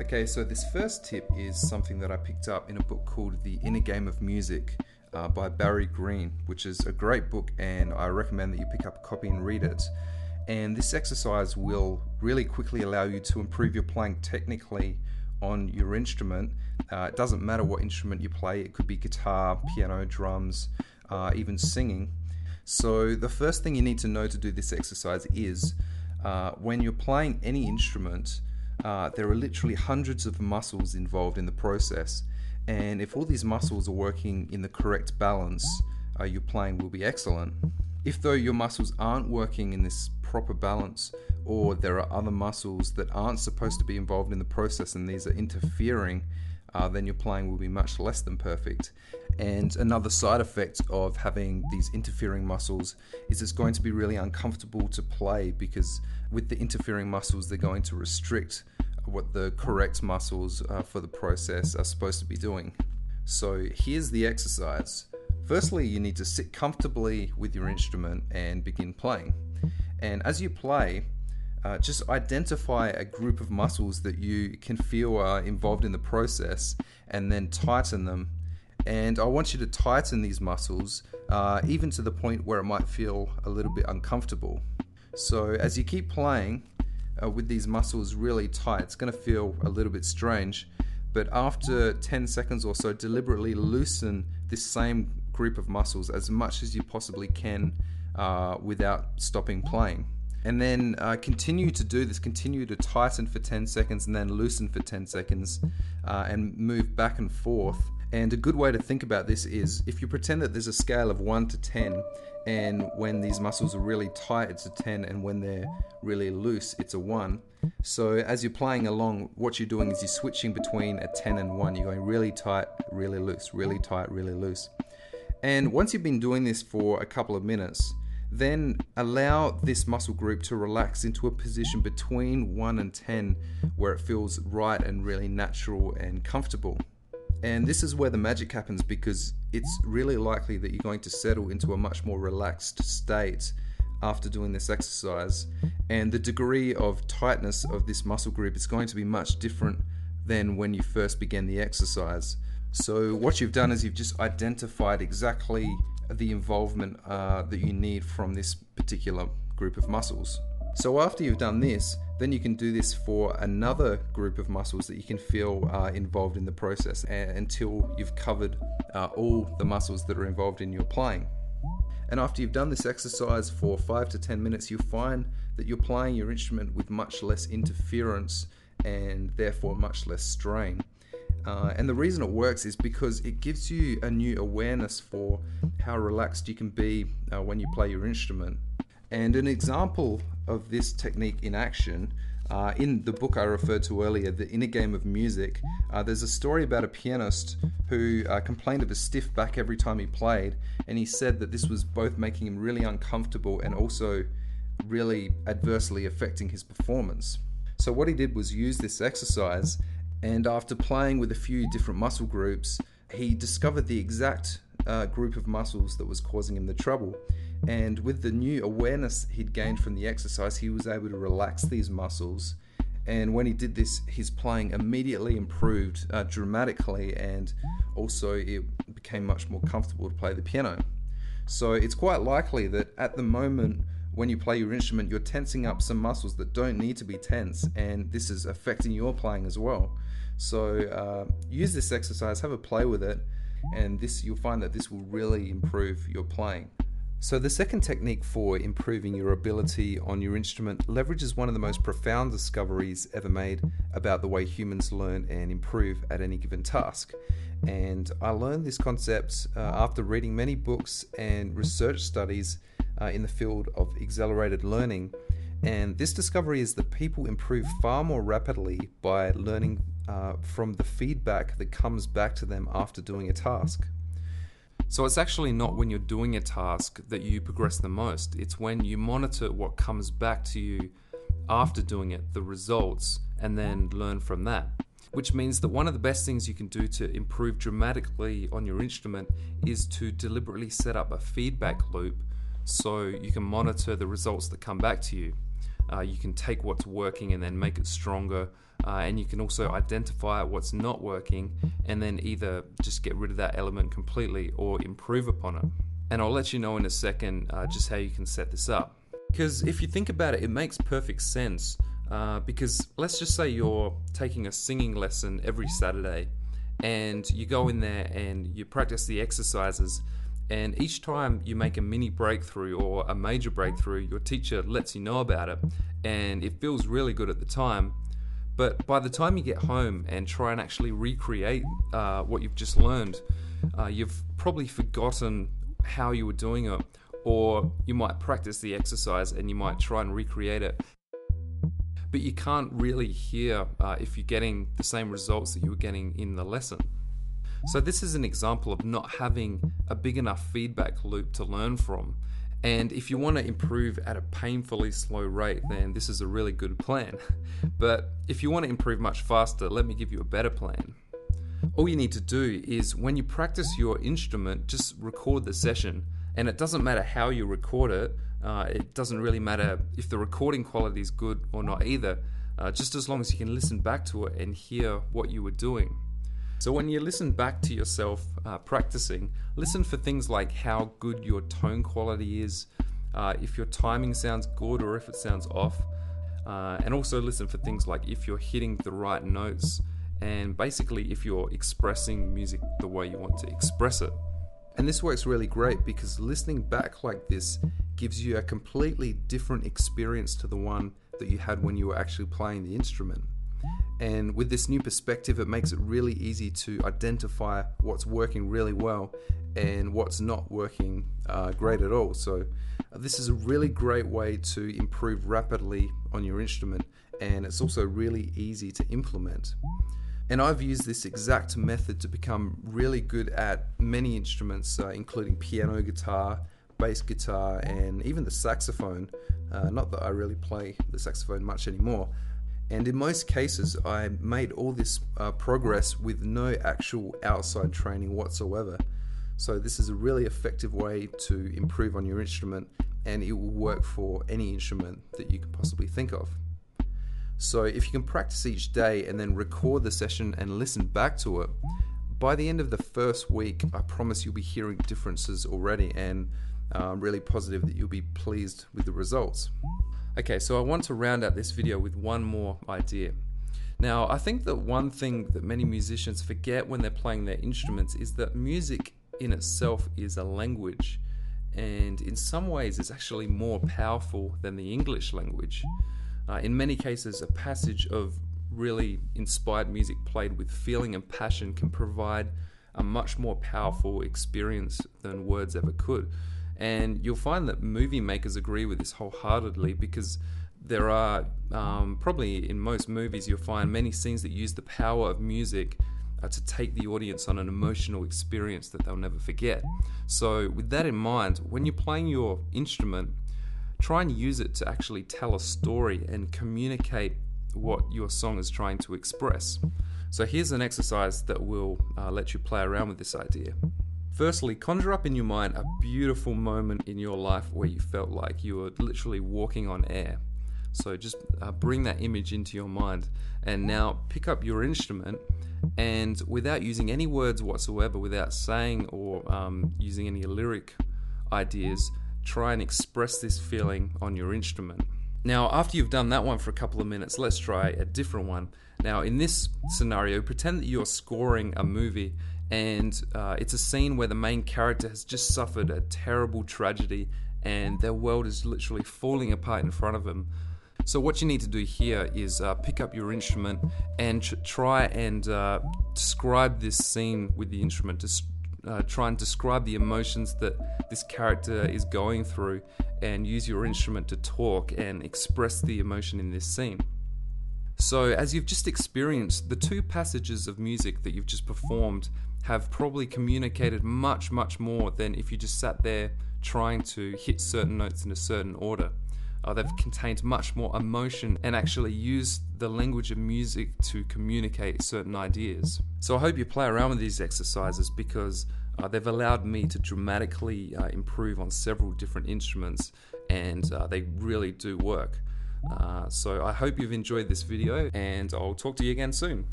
Okay, so this first tip is something that I picked up in a book called The Inner Game of Music by Barry Green, which is a great book, and I recommend that you pick up a copy and read it. And this exercise will really quickly allow you to improve your playing technically on your instrument. It doesn't matter what instrument you play, it could be guitar, piano, drums, even singing. So the first thing you need to know to do this exercise is when you're playing any instrument, there are literally hundreds of muscles involved in the process, and if all these muscles are working in the correct balance, your playing will be excellent. If though your muscles aren't working in this proper balance, or there are other muscles that aren't supposed to be involved in the process and these are interfering, then your playing will be much less than perfect. And another side effect of having these interfering muscles is it's going to be really uncomfortable to play, because with the interfering muscles they're going to restrict what the correct muscles for the process are supposed to be doing. So here's the exercise. Firstly, you need to sit comfortably with your instrument and begin playing. And as you play, just identify a group of muscles that you can feel are involved in the process and then tighten them. And I want you to tighten these muscles even to the point where it might feel a little bit uncomfortable. So as you keep playing with these muscles really tight, it's going to feel a little bit strange, but after 10 seconds or so, deliberately loosen this same group of muscles as much as you possibly can without stopping playing. And then continue to do this, continue to tighten for 10 seconds and then loosen for 10 seconds and move back and forth. And a good way to think about this is if you pretend that there's a scale of 1 to 10, and when these muscles are really tight it's a 10, and when they're really loose it's a 1. So as you're playing along, what you're doing is you're switching between a 10 and 1. You're going really tight, really loose, really tight, really loose. And once you've been doing this for a couple of minutes, then allow this muscle group to relax into a position between 1 and 10 where it feels right and really natural and comfortable. And this is where the magic happens, because it's really likely that you're going to settle into a much more relaxed state after doing this exercise, and the degree of tightness of this muscle group is going to be much different than when you first began the exercise. So what you've done is you've just identified exactly the involvement that you need from this particular group of muscles. So after you've done this, then you can do this for another group of muscles that you can feel are involved in the process until you've covered all the muscles that are involved in your playing. And after you've done this exercise for 5 to 10 minutes, you'll find that you're playing your instrument with much less interference and therefore much less strain. And the reason it works is because it gives you a new awareness for how relaxed you can be when you play your instrument. And an example of this technique in action, in the book I referred to earlier, The Inner Game of Music, there's a story about a pianist who complained of a stiff back every time he played, and he said that this was both making him really uncomfortable and also really adversely affecting his performance. So what he did was use this exercise, and after playing with a few different muscle groups, he discovered the exact group of muscles that was causing him the trouble. And with the new awareness he'd gained from the exercise, he was able to relax these muscles. And when he did this, his playing immediately improved dramatically, and also it became much more comfortable to play the piano. So it's quite likely that at the moment when you play your instrument, you're tensing up some muscles that don't need to be tense, and this is affecting your playing as well. So use this exercise, have a play with it, and you'll find that this will really improve your playing. So the second technique for improving your ability on your instrument leverages one of the most profound discoveries ever made about the way humans learn and improve at any given task. And I learned this concept after reading many books and research studies in the field of accelerated learning. And this discovery is that people improve far more rapidly by learning from the feedback that comes back to them after doing a task. So it's actually not when you're doing a task that you progress the most. It's when you monitor what comes back to you after doing it, the results, and then learn from that. Which means that one of the best things you can do to improve dramatically on your instrument is to deliberately set up a feedback loop so you can monitor the results that come back to you. You can take what's working and then make it stronger, and you can also identify what's not working and then either just get rid of that element completely or improve upon it. And I'll let you know in a second just how you can set this up. Because if you think about it, it makes perfect sense. Because let's just say you're taking a singing lesson every Saturday and you go in there and you practice the exercises, and each time you make a mini breakthrough or a major breakthrough, your teacher lets you know about it, and it feels really good at the time. But by the time you get home and try and actually recreate what you've just learned, you've probably forgotten how you were doing it, or you might practice the exercise and you might try and recreate it, but you can't really hear if you're getting the same results that you were getting in the lesson. So this is an example of not having a big enough feedback loop to learn from. And if you want to improve at a painfully slow rate, then this is a really good plan. But if you want to improve much faster, let me give you a better plan. All you need to do is, when you practice your instrument, just record the session. And it doesn't matter how you record it. It doesn't really matter if the recording quality is good or not either, just as long as you can listen back to it and hear what you were doing. So when you listen back to yourself practicing, listen for things like how good your tone quality is, if your timing sounds good or if it sounds off, and also listen for things like if you're hitting the right notes, and basically if you're expressing music the way you want to express it. And this works really great because listening back like this gives you a completely different experience to the one that you had when you were actually playing the instrument. And with this new perspective, it makes it really easy to identify what's working really well and what's not working great at all. So this is a really great way to improve rapidly on your instrument, and it's also really easy to implement. And I've used this exact method to become really good at many instruments, including piano, guitar, bass guitar, and even the saxophone. Not that I really play the saxophone much anymore. And in most cases, I made all this progress with no actual outside training whatsoever. So this is a really effective way to improve on your instrument, and it will work for any instrument that you could possibly think of. So if you can practice each day and then record the session and listen back to it, by the end of the first week, I promise you'll be hearing differences already, and I'm really positive that you'll be pleased with the results. Okay, so I want to round out this video with one more idea. Now, I think that one thing that many musicians forget when they're playing their instruments is that music in itself is a language, and in some ways it's actually more powerful than the English language. In many cases, a passage of really inspired music played with feeling and passion can provide a much more powerful experience than words ever could. And you'll find that movie makers agree with this wholeheartedly, because there are, probably in most movies, you'll find many scenes that use the power of music to take the audience on an emotional experience that they'll never forget. So with that in mind, when you're playing your instrument, try and use it to actually tell a story and communicate what your song is trying to express. So here's an exercise that will let you play around with this idea. Firstly, conjure up in your mind a beautiful moment in your life where you felt like you were literally walking on air. So just bring that image into your mind, and now pick up your instrument, and without using any words whatsoever, without saying or using any lyric ideas, try and express this feeling on your instrument. Now, after you've done that one for a couple of minutes, let's try a different one. Now, in this scenario, pretend that you're scoring a movie, and it's a scene where the main character has just suffered a terrible tragedy and their world is literally falling apart in front of them. So what you need to do here is pick up your instrument and try and describe this scene with the instrument. Try and describe the emotions that this character is going through, and use your instrument to talk and express the emotion in this scene. So as you've just experienced, the two passages of music that you've just performed have probably communicated much, much more than if you just sat there trying to hit certain notes in a certain order. They've contained much more emotion and actually used the language of music to communicate certain ideas. So I hope you play around with these exercises, because they've allowed me to dramatically improve on several different instruments, and they really do work. So I hope you've enjoyed this video, and I'll talk to you again soon.